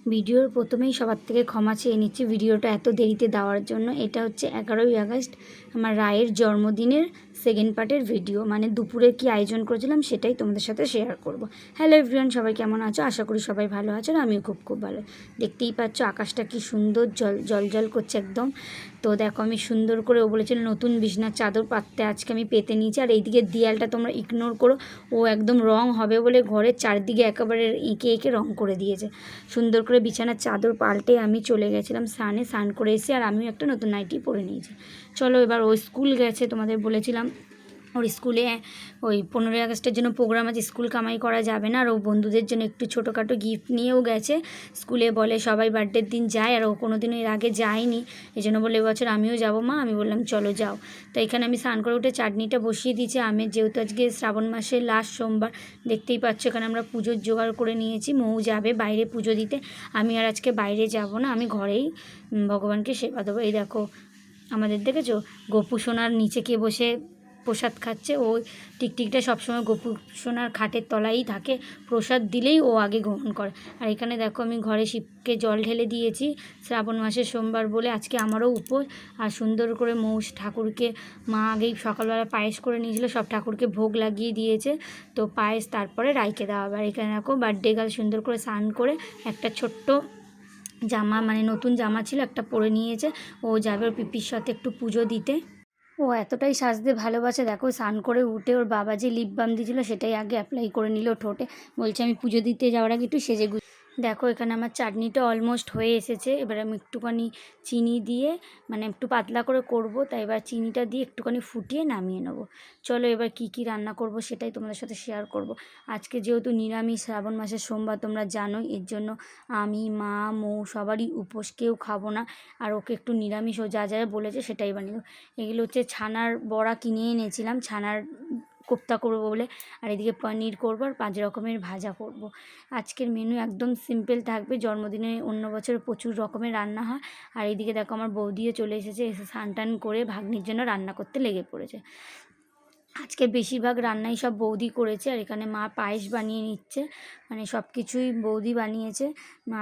ভিডিওর প্রথমেই সবার থেকে ক্ষমা চেয়ে নিচ্ছি ভিডিওটা এত দেরিতে দেওয়ার জন্য। এটা হচ্ছে 11ই আগস্ট আমার রায়ের জন্মদিনের সেকেন্ড পার্টের ভিডিও, মানে দুপুরে কি আয়োজন করেছিলাম সেটাই তোমাদের সাথে শেয়ার করব। হ্যালো এভরিওয়ান, সবাই কেমন আছো? আশা করি সবাই ভালো আছো, আর আমিও খুব ভালো। দেখতেই পাচ্ছ আকাশটা কি সুন্দর জল করছে একদম। তো দেখো আমি সুন্দর করে, ও বলেছিল নতুন বিছনার চাদর পাততে, আজকে আমি পেতে নিয়েছি। আর এইদিকে দেয়ালটা তোমরা ইগনোর করো, ও একদম রং হবে বলে ঘরের চারদিকে একেবারে এঁকে রং করে দিয়েছে। সুন্দর করে বিছানার চাদর পাল্টে আমি চলে গেছিলাম স্নান করে এসে, আর আমিও একটা নতুন নাইটি পরে নিয়েছি। চলো এবার ও স্কুল গেছে, তোমাদের বলেছিলাম ওর স্কুলে ওই 15ই আগস্টের জন্য প্রোগ্রাম আছে, স্কুল কামাই করা যাবে না। আর ও বন্ধুদের জন্য একটু ছোটোখাটো গিফট নিয়েও গেছে। স্কুলে বলে সবাই বার্থডের দিন যায়, আর ও কোনো দিনও এর আগে যায়নি, এই জন্য বলে এবছর আমিও যাবো মা। আমি বললাম চলো যাও। তো এখানে আমি স্নান করে উঠে চাটনিটা বসিয়ে দিয়েছি আমের, যেহেতু আজকে শ্রাবণ মাসের লাস্ট সোমবার। দেখতেই পাচ্ছ এখানে আমরা পুজোর জোগাড় করে নিয়েছি। মৌ যাবে বাইরে পুজো দিতে, আমি আর আজকে বাইরে যাব না, আমি ঘরেই ভগবানকে সেবা দেবো। এই দেখো আমাদের দেখেছো গোপু সোনার নিচে কে বসে প্রসাদ খাচ্ছে। ওই টিকটিকটা সবসময় গোপু সোনার খাটের তলায়ই থাকে, প্রসাদ দিলেই ও আগে গ্রহণ করে। আর এখানে দেখো আমি ঘরে শিবকে জল ঢেলে দিয়েছি, শ্রাবণ মাসের সোমবার বলে আজকে আমারও উপোস। আর সুন্দর করে মৌস ঠাকুরকে, মা আগেই সকালবেলা পায়েস করে নিয়েছিল, সব ঠাকুরকে ভোগ লাগিয়ে দিয়েছে। তো পায়েস তারপরে রাইকে দেওয়া হবে। আর এখানে দেখো বার্থডে গার্ল সুন্দর করে স্নান করে একটা ছোট্ট জামা, মানে নতুন জামা ছিল একটা পরে নিয়েছে। ও যাবে ওর পিপির সাথে একটু পুজো দিতে। ও এতটাই সাজতে ভালোবাসে, দেখো স্নান করে উঠে ওর বাবা যে লিপ বাম দিয়েছিলো সেটাই আগে অ্যাপ্লাই করে নিল ঠোঁটে। বলছে আমি পুজো দিতে যাওয়ার আগে একটু সেজে গুজে। দেখো এখানে আমার চাটনিটা অলমোস্ট হয়ে এসেছে। এবার আমি একটুখানি চিনি দিয়ে, মানে একটু পাতলা করে করব, তাই এবার চিনিটা দিয়ে একটুখানি ফুটিয়ে নামিয়ে নেবো। চলো এবার কি রান্না করব সেটাই তোমাদের সাথে শেয়ার করব। আজকে যেহেতু নিরামিষ, শ্রাবণ মাসের সোমবার তোমরা জানোই, এর জন্য আমি, মা, মৌ সবারই উপোস, কেউ খাবো না। আর ওকে একটু নিরামিষ ও যা যা বলেছে সেটাই বানিয়ে। এগুলো হচ্ছে ছানার বড়া কিনে এনেছিলাম, ছানার কোপ্তা করবো বলে। আর এদিকে পনির করবো, আর 5 রকমের ভাজা করব। আজকের মেনু একদম সিম্পল থাকবে। জন্মদিনে অন্য বছর প্রচুর রকমের রান্না হয়। আর এইদিকে দেখো আমার বৌদিও চলে এসেছে, এসে স্নান টান করে ভাগ্নির জন্য রান্না করতে লেগে পড়েছে। আজকে বেশিরভাগ রান্নাই সব বৌদি করেছে। আর এখানে মা পায়েস বানিয়ে নিচ্ছে, মানে সব কিছুই বৌদি বানিয়েছে।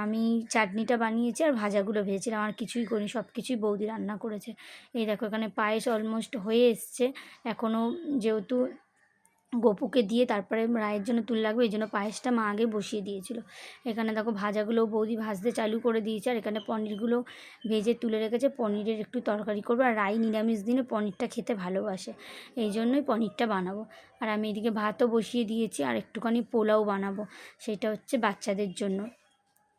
আমি চাটনিটা বানিয়েছি আর ভাজাগুলো ভেজেছিলাম, আর কিছুই করিনি, সব কিছুই বৌদি রান্না করেছে। এই দেখো এখানে পায়েস অলমোস্ট হয়ে এসছে। এখনও যেহেতু গোপুকে দিয়ে তারপরে রায়ের জন্য তুল লাগবে, এই জন্য পায়েসটা মা আগে বসিয়ে দিয়েছিল। এখানে দেখো ভাজাগুলো বৌদি ভাজতে চালু করে দিয়েছে। আর এখানে পনিরগুলো ভেজে তুলে রেখেছে, পনিরের একটু তরকারি করবো। আর রাই নিরামিষ দিনে পনিরটা খেতে ভালোবাসে, এই জন্যই পনিরটা বানাবো। আর আমি এদিকে ভাতও বসিয়ে দিয়েছি, আর একটুখানি পোলাও বানাবো, সেটা হচ্ছে বাচ্চাদের জন্য।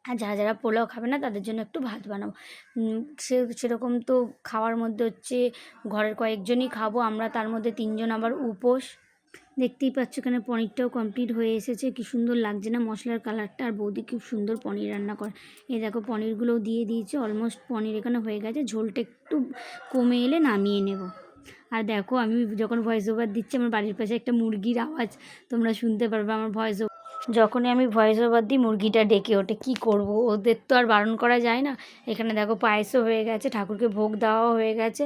আর যারা পোলাও খাবে না তাদের জন্য একটু ভাত বানাবো। সেরকম তো খাওয়ার মধ্যে হচ্ছে ঘরের কয়েকজনই খাবো আমরা, তার মধ্যে 3 জন আবার উপোস। দেখতেই পাচ্ছ এখানে পনিরটাও কমপ্লিট হয়ে এসেছে, কি সুন্দর লাগছে না মশলার কালারটা। আর বৌদি খুব সুন্দর পনির রান্না করে। এই দেখো পনিরগুলোও দিয়ে দিয়েছে, অলমোস্ট পনির এখানে হয়ে গেছে। ঝোলটা একটু কমে এলে নামিয়ে নেব। আর দেখো আমি যখন ভয়েস ওভার দিচ্ছি, আমার বাড়ির পাশে একটা মুরগির আওয়াজ তোমরা শুনতে পারবে। আমার যখনই আমি ভয়েস ওভার দিই মুরগিটা ডেকে ওঠে, কী করব, ওদের তো আর বারণ করা যায় না। এখানে দেখো পায়েসও হয়ে গেছে, ঠাকুরকে ভোগ দেওয়াও হয়ে গেছে।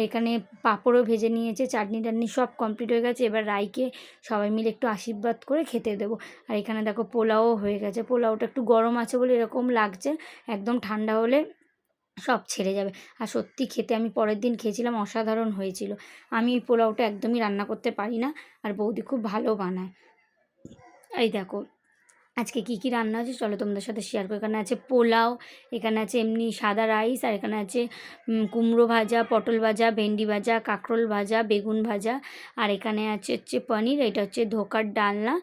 এখানে পাঁপড়ও ভেজে নিয়েছে, চাটনি টাটনি সব কমপ্লিট হয়ে গেছে। এবার রাইকে সবাই মিলে একটু আশীর্বাদ করে খেতে দেবো। আর এখানে দেখো পোলাও হয়ে গেছে, পোলাওটা একটু গরম আছে বলে এরকম লাগছে, একদম ঠান্ডা হলে সব ছেড়ে যাবে। আর সত্যি খেতে, আমি পরের দিন খেয়েছিলাম, অসাধারণ হয়েছিল। আমি এই পোলাওটা একদমই রান্না করতে পারি না, আর বৌদি খুব ভালো বানায়। এই দেখো আজকে কি রান্না আছে চলো তোমাদের সাথে শেয়ার করি। এখানে আছে পোলাও, এখানে আছে এমনি সাদা রাইস, আর এখানে আছে কুমড়ো ভাজা, পটল ভাজা, ভেন্ডি ভাজা, কাঁকরোল ভাজা, বেগুন ভাজা। আর এখানে হচ্ছে পনির, এটা হচ্ছে ধোকার ডালনা,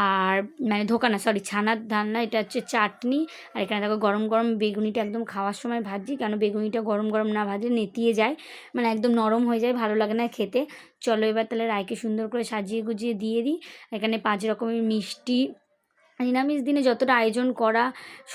আর মানে ধোকা না সরি ছানার ডালনা, এটা হচ্ছে চাটনি। আর এখানে দেখো গরম গরম বেগুনিটা একদম খাওয়ার সময় ভাজি, কেন বেগুনিটা গরম গরম না ভাজলে নেতিয়ে যায়, মানে একদম নরম হয়ে যায়, ভালো লাগে না খেতে। চলো এবার তাহলে রায়কে সুন্দর করে সাজিয়ে গুজিয়ে দিয়ে দিই। এখানে 5 রকমের মিষ্টি, নিরামিষ দিনে যতটা আয়োজন করা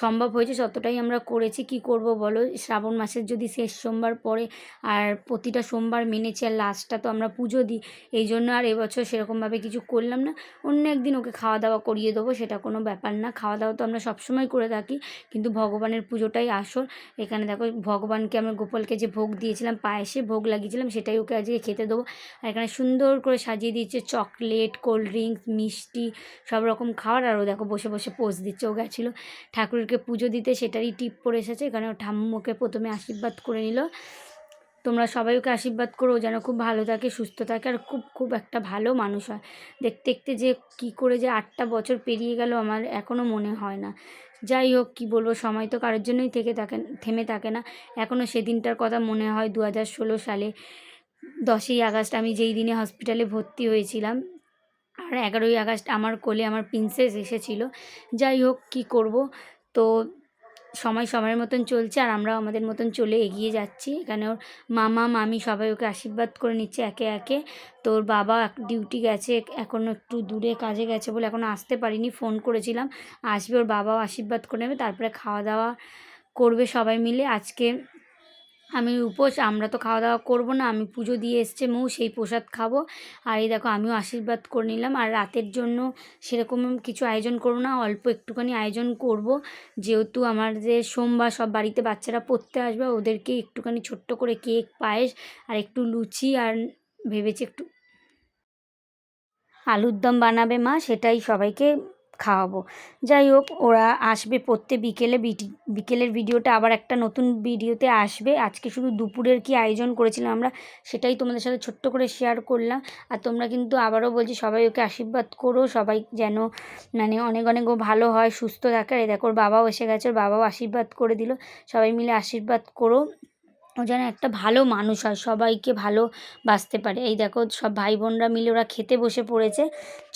সম্ভব হয়েছে ততটাই আমরা করেছি। কি করব বলো, শ্রাবণ মাসের যদি শেষ সোমবার পড়ে, আর প্রতিটা সোমবার মেনেছি, আর লাস্টটা তো আমরা পুজো দিই, এই জন্য আর এবছর সেরকমভাবে কিছু করলাম না। অন্য একদিন ওকে খাওয়া দাওয়া করিয়ে দেবো, সেটা কোনো ব্যাপার না। খাওয়া দাওয়া তো আমরা সবসময় করে থাকি, কিন্তু ভগবানের পুজোটাই আসল। এখানে দেখো ভগবানকে আমরা গোপালকে যে ভোগ দিয়েছিলাম, পায়েসে ভোগ লাগিয়েছিলাম, সেটাই ওকে আজকে খেতে দেবো। আর এখানে সুন্দর করে সাজিয়ে দিয়েছে চকলেট, কোল্ড ড্রিঙ্কস, মিষ্টি, সব রকম খাবার। আর ও দেখো বসে বসে পোজ দিচ্ছে। ও গেছিলো ঠাকুরকে পুজো দিতে, সেটারই টিপ পরে এসেছে। এখানে ও ঠাম্মুকে প্রথমে আশীর্বাদ করে নিল। তোমরা সবাই ওকে আশীর্বাদ করো যেন খুব ভালো থাকে, সুস্থ থাকে, আর খুব খুব একটা ভালো মানুষ হয়। দেখতে দেখতে যে কী করে যে 8টা বছর পেরিয়ে গেল আমার এখনও মনে হয় না। যাই হোক, কী বলবো, সময় তো কারোর জন্যই থেমে থাকে না। এখনও সেদিনটার কথা মনে হয় 2016 সালে 10ই আগস্ট আমি যেই দিনে হসপিটালে ভর্তি হয়েছিলাম, আর 11ই আগস্ট আমার কোলে আমার প্রিন্সেস এসেছিল। যাই হোক, কী করব, তো সময় সময়ের মতন চলছে আর আমরাও আমাদের মতন চলে এগিয়ে যাচ্ছি। এখানে ওর মামা মামি সবাই ওকে আশীর্বাদ করে নিচ্ছে একে একে। তো ওর বাবা ডিউটি গেছে, এখনও একটু দূরে কাজে গেছে বলে এখনও আসতে পারিনি, ফোন করেছিলাম আসবে। ওর বাবাও আশীর্বাদ করে নেবে, তারপরে খাওয়া দাওয়া করবে সবাই মিলে। আজকে আমি উপোস, আমরা তো খাওয়া দাওয়া করবো না, আমি পুজো দিয়ে এসছে মৌ, সেই প্রসাদ খাবো। আর এই দেখো আমিও আশীর্বাদ করে নিলাম। আর রাতের জন্য সেরকম কিছু আয়োজন করবো না, অল্প একটুখানি আয়োজন করব, যেহেতু আমার যে সোমবার সব বাড়িতে বাচ্চারা পড়তে আসবে, ওদেরকে একটুখানি ছোট্ট করে কেক, পায়েস আর একটু লুচি, আর ভেবেছি একটু আলুর দম বানাবে মা, সেটাই সবাইকে খাওয়াবো। যাই হোক, ওরা আসবে পড়তে বিকেলে। বিকেলের ভিডিওটা আবার একটা নতুন ভিডিওতে আসবে। আজকে শুধু দুপুরের কি আয়োজন করেছিলাম আমরা, সেটাই তোমাদের সাথে ছোট্ট করে শেয়ার করলাম। আর তোমরা কিন্তু আবারও বলছি সবাই ওকে আশীর্বাদ করো, সবাই যেন মানে অনেক অনেক ও ভালো হয়, সুস্থ থাকে। আর এই দেখো ওর বাবাও এসে গেছে, ওর বাবাও আশীর্বাদ করে দিল। সবাই মিলে আশীর্বাদ করো ও যেন একটা ভালো মানুষ হয়, সবাইকে ভালোবাসতে পারে। এই দেখো সব ভাই বোনরা মিলে ওরা খেতে বসে পড়েছে।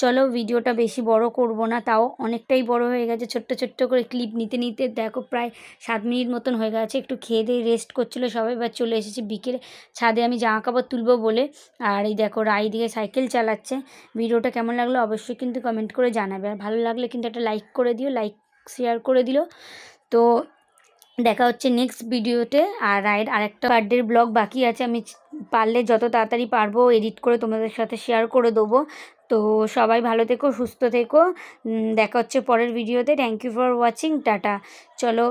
চলো ভিডিওটা বেশি বড় করব না, তাও অনেকটাই বড় হয়ে গেছে। ছোট্ট ছোট্ট করে ক্লিপ নিতে নিতে দেখো প্রায় 7 মিনিট মতন হয়ে গেছে। একটু খেয়ে দিয়ে রেস্ট করছিলো সবাই, এবার চলে এসেছি বিকেলে ছাদে আমি জামা কাপড় তুলবো বলে। আর এই দেখো রাই দিকে সাইকেল চালাচ্ছে। ভিডিওটা কেমন লাগলো অবশ্যই কিন্তু কমেন্ট করে জানাবে, আর ভালো লাগলে কিন্তু একটা লাইক করে দিও, লাইক শেয়ার করে দিও। তো দেখা হচ্ছে নেক্সট ভিডিওতে। আর রায়ের আরেকটা বার্থডের ব্লগ বাকি আছে, আমি পারলে যত তাড়াতাড়ি পারবো এডিট করে তোমাদের সাথে শেয়ার করে দেবো। তো সবাই ভালো থেকো, সুস্থ থেকো। দেখা হচ্ছে পরের ভিডিওতে। Thank you for watching, tata. চলো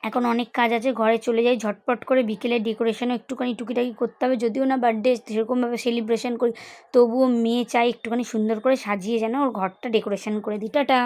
এখন অনেক কাজ আছে, ঘরে চলে যাই ঝটপট করে। বিকেলে ডেকোরেশনও একটুখানি টুকিটাকি করতে হবে, যদিও না বার্থডে সেরকমভাবে সেলিব্রেশন করি, তবুও মেয়ে চাই একটুখানি সুন্দর করে সাজিয়ে যেন ওর ঘরটা ডেকোরেশন করে দিই। টাটা।